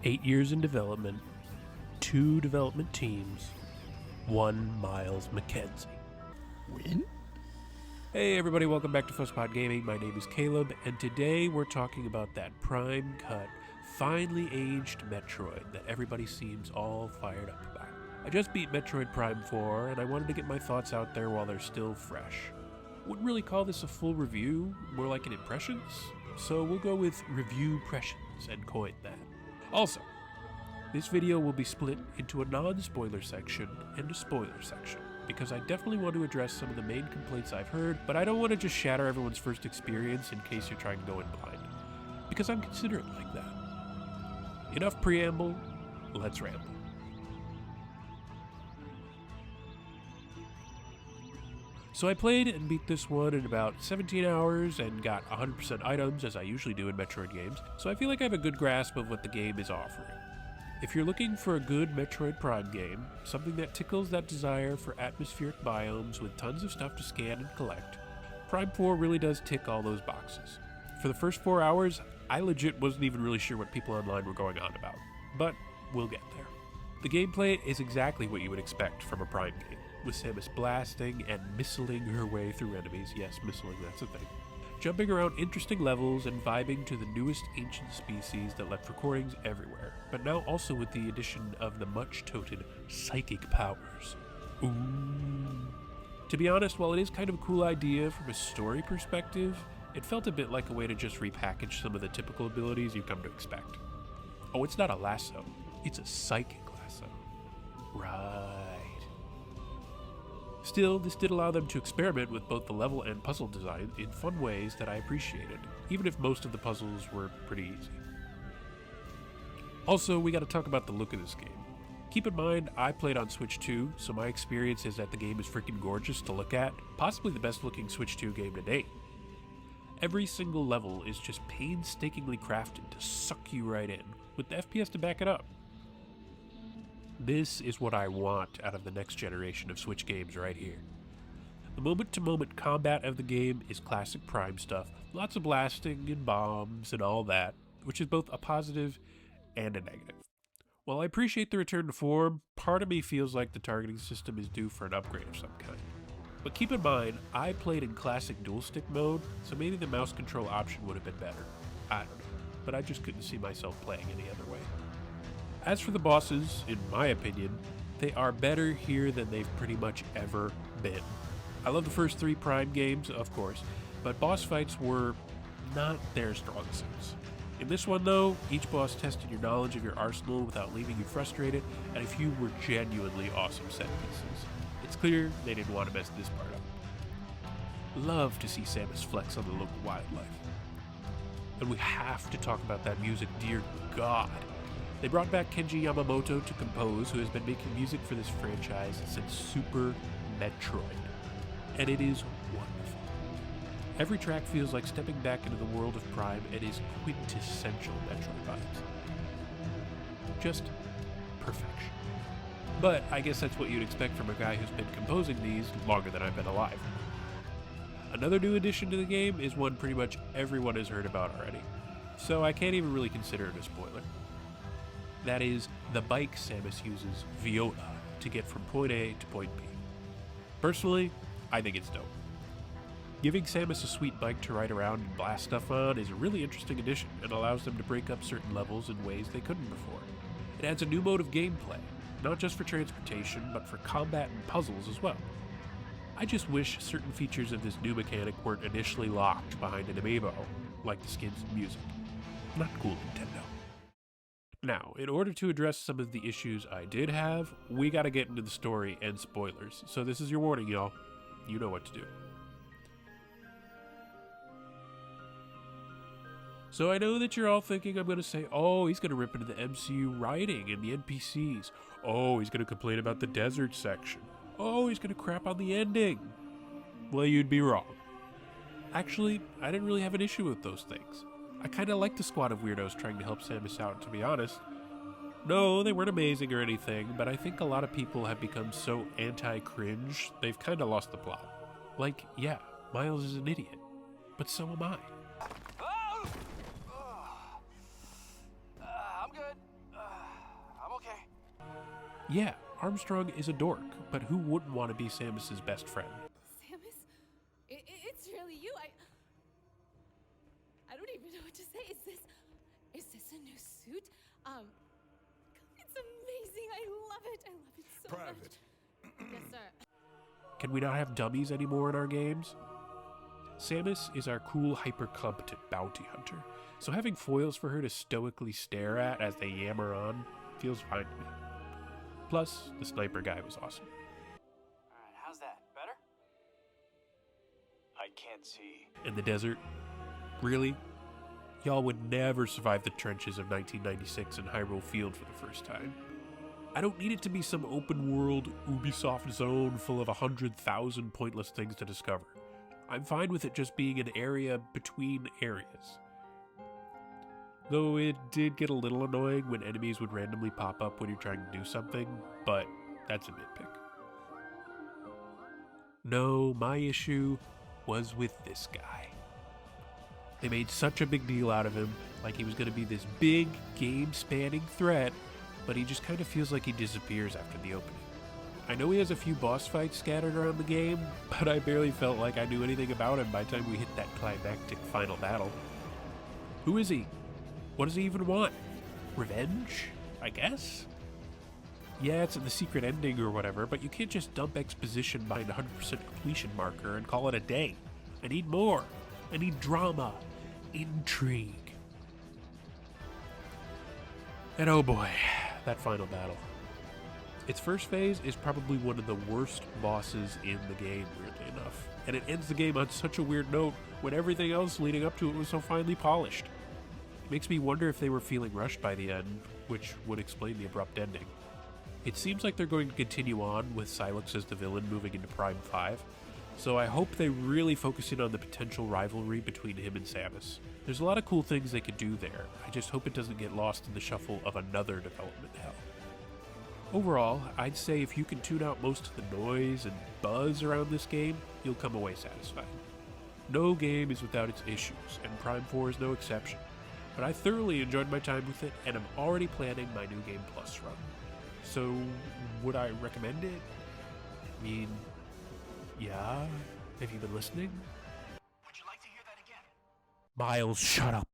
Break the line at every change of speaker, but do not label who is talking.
8 years in development, 2 development teams, 1 Miles McKenzie.
Win?
Hey everybody, welcome back to Fuzzpod Gaming. My name is Caleb, and today we're talking about that prime cut, finely aged Metroid that everybody seems all fired up about. I just beat Metroid Prime 4, and I wanted to get my thoughts out there while they're still fresh. Wouldn't really call this a full review, more like an impressions, so we'll go with Reviewpressions and coin that. Also, this video will be split into a non-spoiler section and a spoiler section, because I definitely want to address some of the main complaints I've heard, but I don't want to just shatter everyone's first experience in case you're trying to go in blind, because I'm considerate like that. Enough preamble, let's ramble. So I played and beat this one in about 17 hours and got 100% items, as I usually do in Metroid games, so I feel like I have a good grasp of what the game is offering. If you're looking for a good Metroid Prime game, something that tickles that desire for atmospheric biomes with tons of stuff to scan and collect, Prime 4 really does tick all those boxes. For the first 4 hours, I legit wasn't even really sure what people online were going on about, but we'll get there. The gameplay is exactly what you would expect from a Prime game, with Samus blasting and missiling her way through enemies. Yes, missiling, that's a thing. Jumping around interesting levels and vibing to the newest ancient species that left recordings everywhere, but now also with the addition of the much-touted psychic powers. Ooh. To be honest, while it is kind of a cool idea from a story perspective, it felt a bit like a way to just repackage some of the typical abilities you come to expect. Oh, it's not a lasso, it's a psychic lasso. Right. Still, this did allow them to experiment with both the level and puzzle design in fun ways that I appreciated, even if most of the puzzles were pretty easy. Also, we gotta talk about the look of this game. Keep in mind, I played on Switch 2, so my experience is that the game is freaking gorgeous to look at, possibly the best looking Switch 2 game to date. Every single level is just painstakingly crafted to suck you right in, with the FPS to back it up. This is what I want out of the next generation of Switch games right here. The moment-to-moment combat of the game is classic Prime stuff, lots of blasting and bombs and all that, which is both a positive and a negative. While I appreciate the return to form, part of me feels like the targeting system is due for an upgrade of some kind. But keep in mind, I played in classic dual-stick mode, so maybe the mouse control option would have been better. I don't know, but I just couldn't see myself playing any other way. As for the bosses, in my opinion, they are better here than they've pretty much ever been. I love the first 3 Prime games, of course, but boss fights were not their strong suits. In this one, though, each boss tested your knowledge of your arsenal without leaving you frustrated, and a few were genuinely awesome set pieces. It's clear they didn't want to mess this part up. Love to see Samus flex on the local wildlife. And we have to talk about that music, dear God. They brought back Kenji Yamamoto to compose, who has been making music for this franchise since Super Metroid. And it is wonderful. Every track feels like stepping back into the world of Prime and is quintessential Metroid vibes. Just perfection. But I guess that's what you'd expect from a guy who's been composing these longer than I've been alive. Another new addition to the game is one pretty much everyone has heard about already, so I can't even really consider it a spoiler. That is, the bike Samus uses, Viola, to get from point A to point B. Personally, I think it's dope. Giving Samus a sweet bike to ride around and blast stuff on is a really interesting addition and allows them to break up certain levels in ways they couldn't before. It adds a new mode of gameplay, not just for transportation, but for combat and puzzles as well. I just wish certain features of this new mechanic weren't initially locked behind an amiibo, like the skins and music. Not cool, Nintendo. Now, in order to address some of the issues I did have, we gotta get into the story and spoilers, so this is your warning, y'all. You know what to do. So I know that you're all thinking I'm gonna say, oh, he's gonna rip into the MCU writing and the NPCs. Oh, he's gonna complain about the desert section. Oh, he's gonna crap on the ending. Well, you'd be wrong. Actually, I didn't really have an issue with those things. I kinda liked the squad of weirdos trying to help Samus out, to be honest. No, they weren't amazing or anything, but I think a lot of people have become so anti-cringe, they've kinda lost the plot. Like, yeah, Miles is an idiot, but so am I.
I'm good.
Yeah, Armstrong is a dork, but who wouldn't want to be Samus's best friend?
Samus, it's really you. I don't even know what to say. Is this a new suit? It's amazing. I love it. I love it so much. Yes, sir.
Can we not have dummies anymore in our games? Samus is our cool, hyper-competent bounty hunter, so having foils for her to stoically stare at as they yammer on feels fine to me. Plus, the sniper guy was awesome.
Alright, how's that? Better? I can't see.
In the desert? Really? Y'all would never survive the trenches of 1996 in Hyrule Field for the first time. I don't need it to be some open-world Ubisoft zone full of 100,000 pointless things to discover. I'm fine with it just being an area between areas. Though it did get a little annoying when enemies would randomly pop up when you're trying to do something, but that's a nitpick. No, my issue was with this guy. They made such a big deal out of him, like he was going to be this big, game-spanning threat, but he just kind of feels like he disappears after the opening. I know he has a few boss fights scattered around the game, but I barely felt like I knew anything about him by the time we hit that climactic final battle. Who is he? What does he even want? Revenge? I guess? Yeah, it's the secret ending or whatever, but you can't just dump exposition behind a 100% completion marker and call it a day. I need more. I need drama. Intrigue. And oh boy, that final battle. Its first phase is probably one of the worst bosses in the game, weirdly enough. And it ends the game on such a weird note when everything else leading up to it was so finely polished. It makes me wonder if they were feeling rushed by the end, which would explain the abrupt ending. It seems like they're going to continue on with Sylux as the villain moving into Prime 5, so I hope they really focus in on the potential rivalry between him and Samus. There's a lot of cool things they could do there, I just hope it doesn't get lost in the shuffle of another development hell. Overall, I'd say if you can tune out most of the noise and buzz around this game, you'll come away satisfied. No game is without its issues, and Prime 4 is no exception, but I thoroughly enjoyed my time with it, and I'm already planning my New Game Plus run. So, would I recommend it? I mean, yeah? Have you been listening?
Would you like to hear that again?
Miles, shut up.